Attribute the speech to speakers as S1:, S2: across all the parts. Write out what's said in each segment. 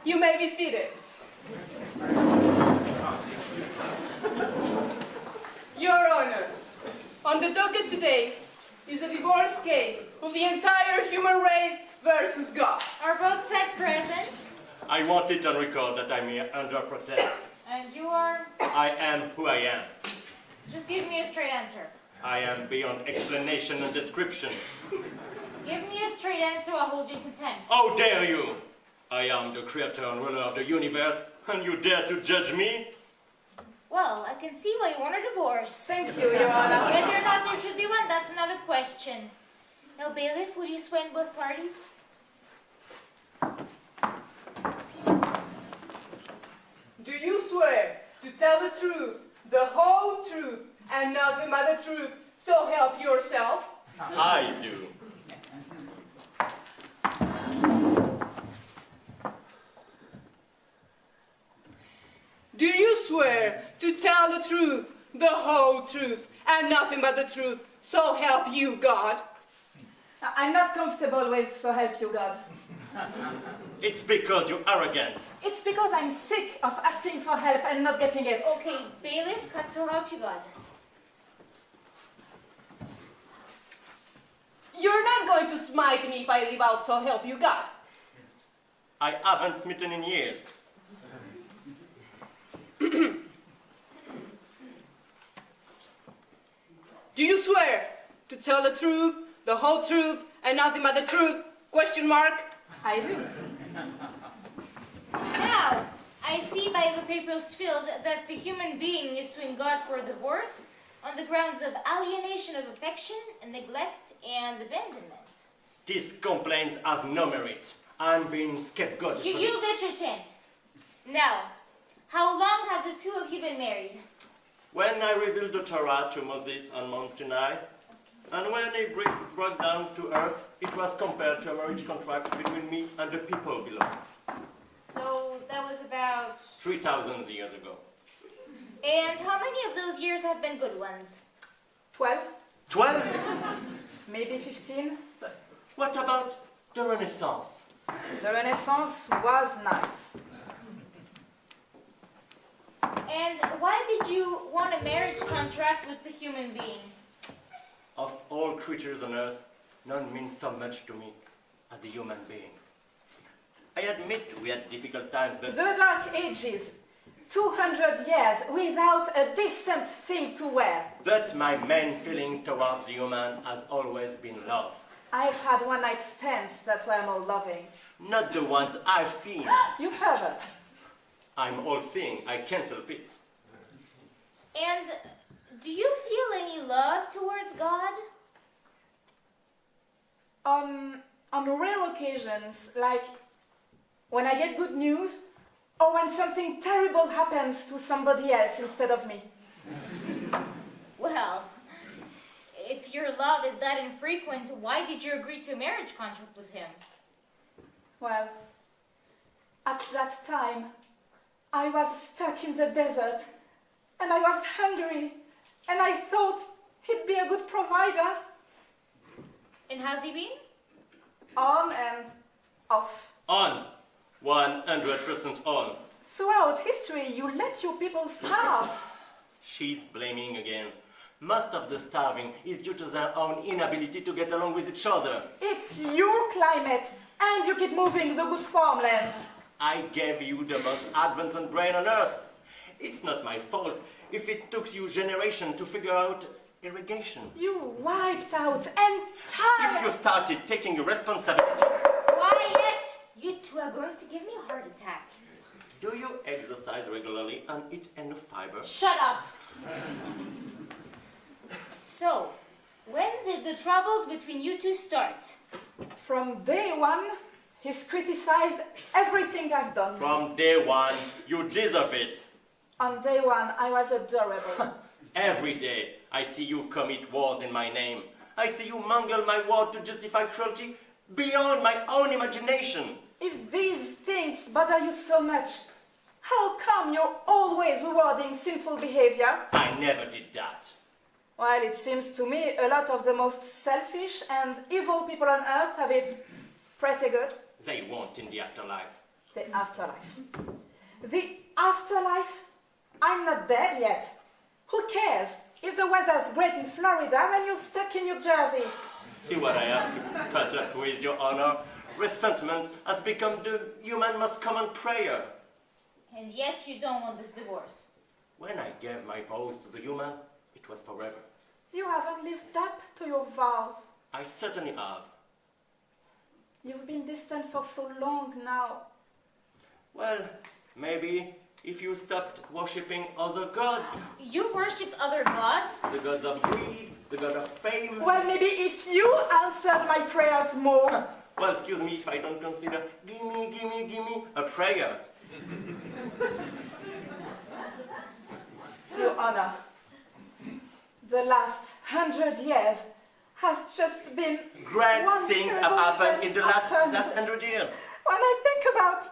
S1: You may be seated. Your Honors, on the docket today is a divorce case of the entire human race versus God.
S2: Are both sides present?
S3: I want it on record that I'm here under protest.
S2: And you are?
S3: I am who I am.
S2: Just give me a straight answer.
S3: I am beyond explanation and description.
S2: Give me a straight answer or I'll hold you in contempt.
S3: How dare you! I am the creator and ruler of the universe, and you dare to judge me?
S2: Well, I can see why you want a divorce.
S1: Thank you, Your Honor.
S2: Whether or not there should be one, that's another question. Now, bailiff, will you swear in both parties?
S1: Do you swear to tell the truth, the whole truth, and nothing but the truth, so help yourself?
S3: I do.
S1: Do you swear to tell the truth, the whole truth, and nothing but the truth, so help you, God?
S4: I'm not comfortable with "so help you, God."
S3: It's because you're arrogant.
S4: It's because I'm sick of asking for help and not getting it.
S2: Okay, bailiff, cut so help you God.
S1: You're not going to smite me if I leave out, so help you, God.
S3: I haven't smitten in years.
S1: Do you swear to tell the truth, the whole truth, and nothing but the truth? Question mark.
S4: I do.
S2: Now, I see by the papers filled that the human being is suing God for divorce on the grounds of alienation of affection, neglect, and abandonment.
S3: These complaints have no merit. I'm being scapegoated.
S2: You'll get your chance. Now, how long have the two of you been married?
S3: When I revealed the Torah to Moses on Mount Sinai, and when he brought down to earth, it was compared to a marriage contract between me and the people below.
S2: So that was about...
S3: 3,000 years ago.
S2: And how many of those years have been good ones?
S4: 12,
S3: 12?
S4: maybe 15.
S3: What about the Renaissance?
S4: The Renaissance was nice.
S2: And why did you want a marriage contract with the human being?
S3: Of all creatures on earth, none means so much to me as the human beings. I admit we had difficult times, but...
S4: The Dark Ages. 200 years without a decent thing to wear.
S3: But my main feeling towards the human has always been love.
S4: I've had one-night stands that were more loving.
S3: Not the ones I've seen.
S4: You pervert.
S3: I'm all-seeing, I can't help it.
S2: And do you feel any love towards God?
S4: On rare occasions, like when I get good news, or when something terrible happens to somebody else instead of me.
S2: Well, if your love is that infrequent, why did you agree to a marriage contract with him?
S4: Well, at that time, I was stuck in the desert, and I was hungry, and I thought he'd be a good provider.
S2: And has he been?
S4: On and off.
S3: On. 100% on.
S4: Throughout history, you let your people starve.
S3: She's blaming again. Most of the starving is due to their own inability to get along with each other.
S4: It's your climate, and you keep moving the good farmlands.
S3: I gave you the most advanced brain on earth. It's not my fault if it took you generations to figure out irrigation.
S4: You wiped out entire...
S3: If you started taking responsibility...
S2: Quiet! You two are going to give me a heart attack.
S3: Do you exercise regularly and eat enough fiber?
S2: Shut up! So, when did the troubles between you two start?
S4: From day one, he's criticized everything I've done.
S3: From day one, you deserve it.
S4: On day one, I was adorable.
S3: Every day, I see you commit wars in my name. I see you mangle my word to justify cruelty beyond my own imagination.
S4: If these things bother you so much, how come you're always rewarding sinful behavior?
S3: I never did that.
S4: Well, it seems to me a lot of the most selfish and evil people on earth have it pretty good.
S3: They won't in the afterlife.
S4: The afterlife. The afterlife? I'm not dead yet. Who cares if the weather's great in Florida when you're stuck in New Jersey?
S3: See what I have to put up with, Your Honor? Resentment has become the human most common prayer.
S2: And yet you don't want this divorce.
S3: When I gave my vows to the human, it was forever.
S4: You haven't lived up to your vows.
S3: I certainly have.
S4: You've been distant for so long now.
S3: Well, maybe if you stopped worshipping other gods.
S2: You've worshipped other gods?
S3: The gods of greed, the god of fame.
S4: Well, maybe if you answered my prayers more.
S3: Well, excuse me if I don't consider gimme a prayer.
S4: Your Honor, the last 100 years has just been
S3: Great
S4: one
S3: things have
S4: terrible
S3: happened in the
S4: event
S3: last
S4: after
S3: 100 years.
S4: When I think about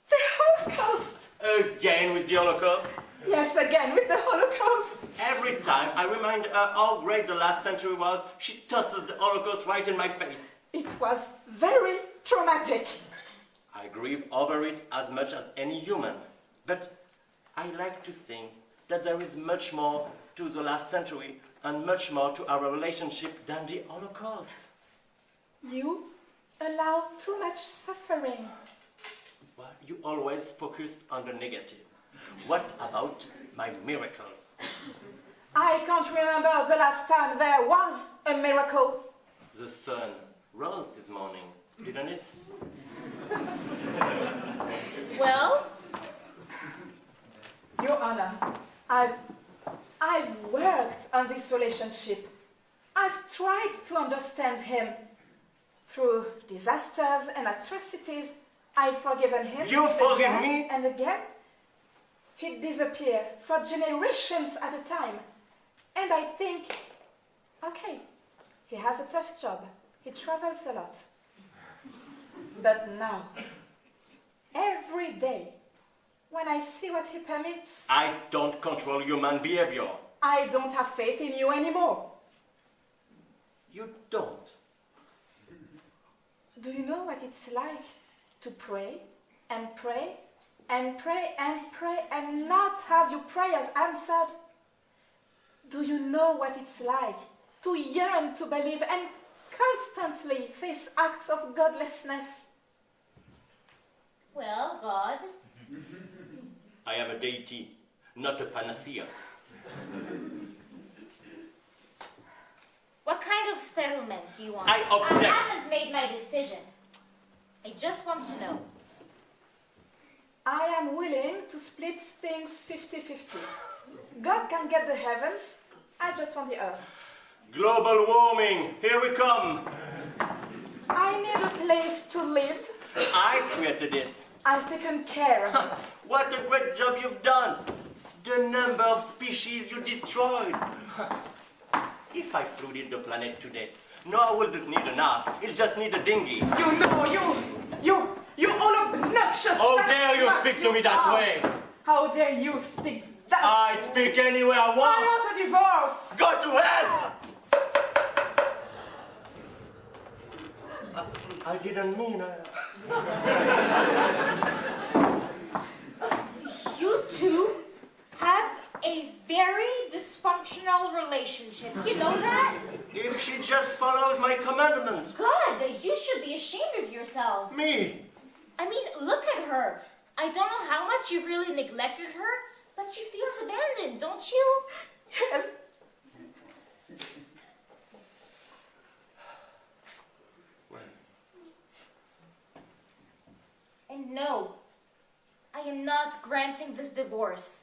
S4: the Holocaust.
S3: Again with the Holocaust.
S4: Yes, again with the Holocaust.
S3: Every time I remind her how great the last century was, she tosses the Holocaust right in my face.
S4: It was very traumatic.
S3: I grieve over it as much as any human. But I like to think that there is much more to the last century and much more to our relationship than the Holocaust.
S4: You allow too much suffering.
S3: Well, you always focused on the negative. What about my miracles?
S4: I can't remember the last time there was a miracle.
S3: The sun rose this morning, didn't it?
S2: Well?
S4: Your Honor, I've worked on this relationship. I've tried to understand him. Through disasters and atrocities, I've forgiven him.
S3: You forgive
S4: again
S3: me?
S4: And again. He'd disappear for generations at a time. And I think, okay, he has a tough job. He travels a lot. But now, every day, when I see what he permits,
S3: I don't control human behavior.
S4: I don't have faith in you anymore.
S3: You don't.
S4: Do you know what it's like to pray and pray and pray and pray and not have your prayers answered? Do you know what it's like to yearn to believe and constantly face acts of godlessness?
S2: Well, God.
S3: I am a deity, not a panacea.
S2: What kind of settlement do you want?
S3: I object.
S2: I haven't made my decision. I just want to know.
S4: I am willing to split things 50-50. God can get the heavens, I just want the earth.
S3: Global warming, here we come.
S4: I need a place to live.
S3: I created it.
S4: I've taken care of it.
S3: What a great job you've done. The number of species you destroyed. If I flooded the planet today, Noah wouldn't need an ark. He'll just need a dinghy.
S4: You know, you all obnoxious.
S3: How dare you speak to me that way?
S4: How dare you speak that?
S3: I speak any way I
S4: I
S3: want.
S4: want a divorce.
S3: Go to hell! I didn't mean
S2: You two have a very dysfunctional relationship. You know that?
S3: If she just follows my commandments.
S2: God, you should be ashamed of yourself.
S3: Me?
S2: I mean, look at her. I don't know how much you've really neglected her, but she feels abandoned, don't you?
S4: Yes.
S2: And no, I am not granting this divorce.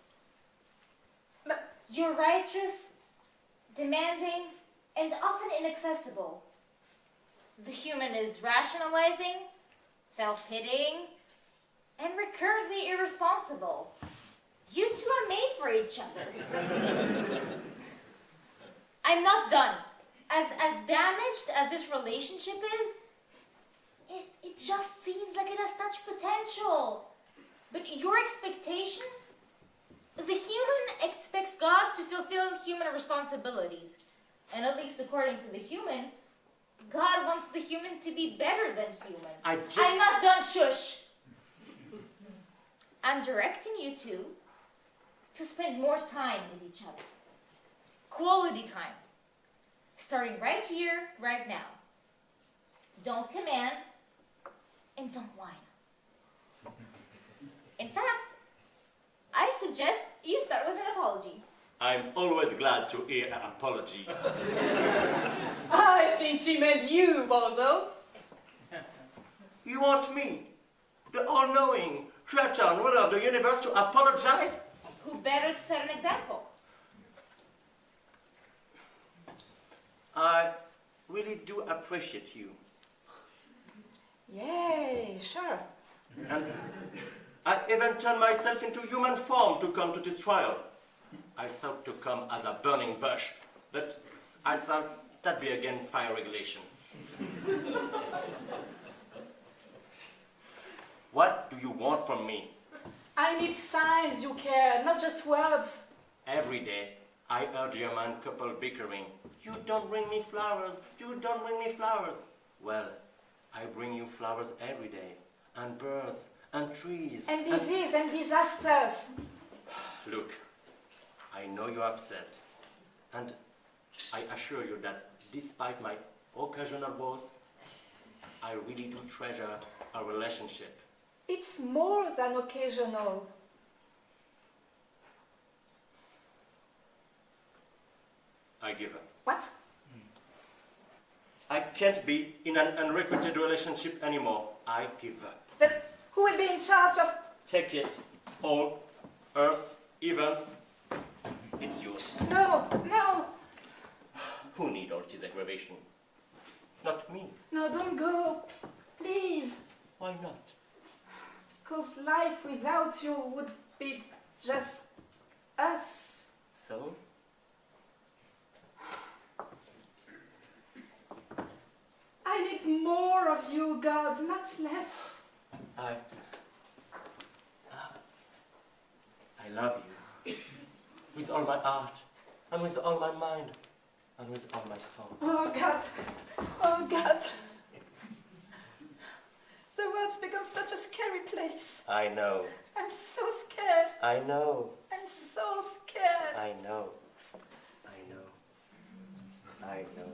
S4: But
S2: You're righteous, demanding, and often inaccessible. The human is rationalizing, self-pitying, and recurrently irresponsible. You two are made for each other. I'm not done. As damaged as this relationship is, it just seems like it has such potential. But your expectations? The human expects God to fulfill human responsibilities. And at least according to the human, God wants the human to be better than human.
S3: I'm
S2: not done, shush! I'm directing you two to spend more time with each other. Quality time. Starting right here, right now. Don't command, and don't whine. In fact, I suggest you start with an apology.
S3: I'm always glad to hear an apology.
S1: I think she meant you, bozo.
S3: You want me, the all-knowing, creator and ruler of the universe, to apologize?
S2: Who better to set an example?
S3: I really do appreciate you.
S4: Yay, sure.
S3: And I even turned myself into human form to come to this trial. I thought to come as a burning bush, but I thought that'd be again fire regulation. What do you want from me?
S4: I need signs you care, not just words.
S3: Every day, I heard German couple bickering. You don't bring me flowers, you don't bring me flowers. Well, I bring you flowers every day, and birds, and trees.
S4: And disease and disasters.
S3: Look, I know you're upset, and I assure you that despite my occasional woes, I really do treasure our relationship.
S4: It's more than occasional.
S3: I give up.
S4: What?
S3: I can't be in an unrequited relationship anymore. I give up.
S4: Then who will be in charge of...
S3: Take it, all, earth, events. It's yours.
S4: No, no,
S3: Who need all this aggravation? Not me.
S4: no, don't go. Please.
S3: Why not?
S4: Because life without you would be just us.
S3: So?
S4: I need more of you, God, not less.
S3: I love you. With all my heart, and with all my mind, and with all my soul.
S4: Oh, God. Oh, God. The world's become such a scary place.
S3: I know.
S4: I'm so scared.
S3: I know.
S4: I'm so scared.
S3: I know. I know. I know.